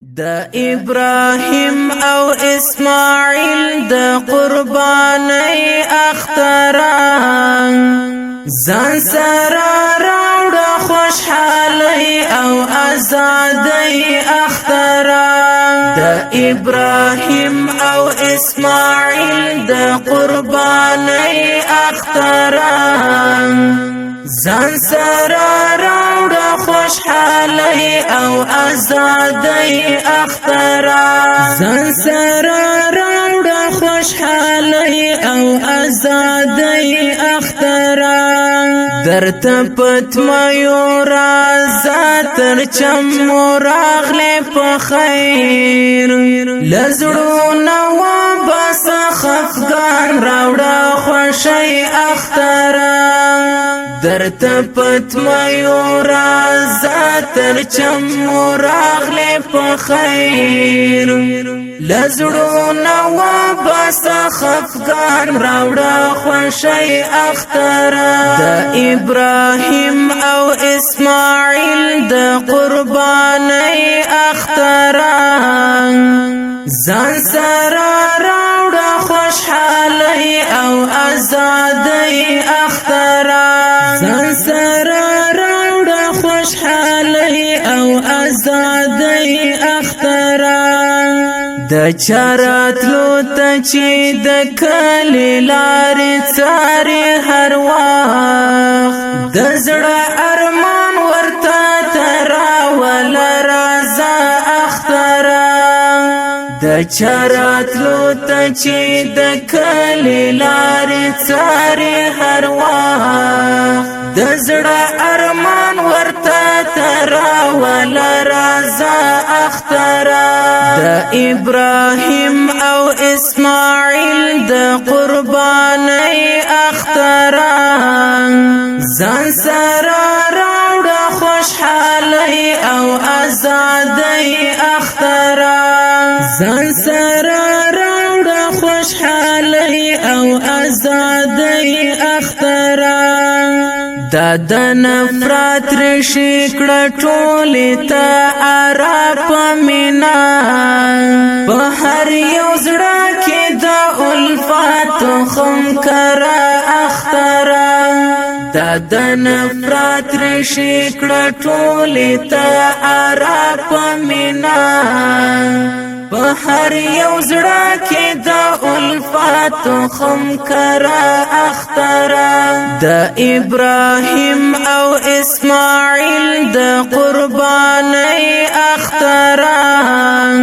د ابراهیم او اسماعیل د قربانی اختران ځان سره راوړه خوشحالي او ازادي اختران د ابراهیم او اسماعیل د قربانی اختران ځان سره راوړه خوشحالي او ازادي اختران ځان سره راوړه خوشحالي او ازادي اختران درته پتميو رازا تر چمو راغله په خیر لزړونه وبس خفګان راوړه خوشي اختران درته پتميو رازا تر چمو راغله په خیر لزړونه وبس خفګان راوړه خوشي اختران د ابراهیم او اسماعیل د قربانی اختران ځان سره راوړه خوشحالي او ازادي اختران ځان سره راوړه خوشحالي او ازادي اختران د چراتلو ته چې د کلی لارې څارې هر وخت د زړه ارمان ورته تراوله رازه اختران د چراتلو ته چې د کلی لارې څارې هر وخت د زړه ارمان ورته تراوله رازه اختران د ابراهیم او اسماعیل د قربانی اختران ځان سره راوړه خوشحالي او ازادي اختران ځان سره راوړه خوشحالي او ازادي اختران دا د نفرت رشي کړه ټولې ته ارا په مینا په هر یو زړه کې د الفت خم کرا اختران دا د نفرت رشي کړه ټولې ته ارا په مینا په هر یو زړه کې د الفت خم کرا اختران د ابراهیم او اسماعیل د قربانی اختران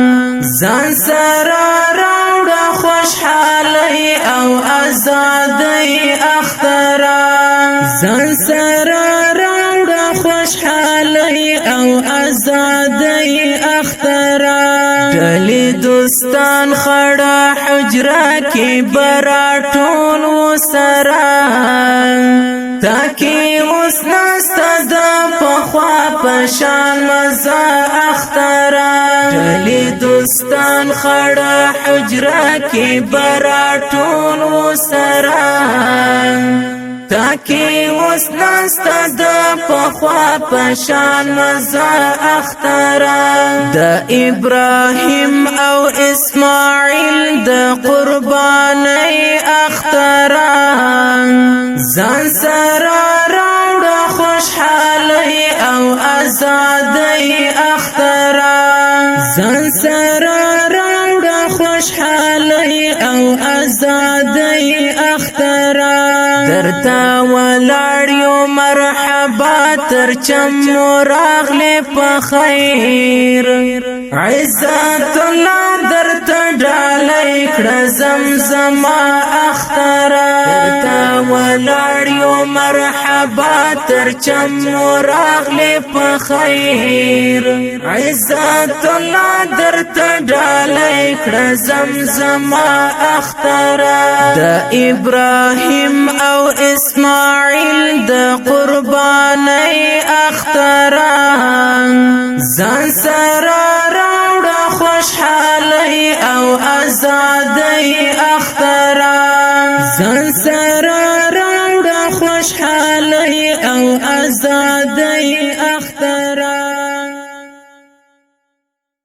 ځان سره راوړه خوشحالي او ازادي اختران ځان سره راوړه خوشحالي او ازادي اختران ډلې دوستان خړه حجره کې براټول وسره تاکي اوس نسته د پخوا پشان مزه اختران ډلې دوستان خړه حجره کې براټول وسره تاکي اوس نسته د پخوا پشان مزه اختران د ابراهیم او اسماعیل د قربانی اختران ځان سره راوړه خوشحالي او ازادي اختران ځان سره راوړه خوشحالي او ازادي اختران درته ولاړ یو مرحبا تر چمو راغله په خیر عزت الله درته ډالۍ کړه زمزمه اختران درته ولاړ یو مرحبا تر چمو راغله په خیر عزت الله درته ډالۍ کړه زمزمه اختران د ابراهیم او اسماعیل د قربانی اختران ځان سره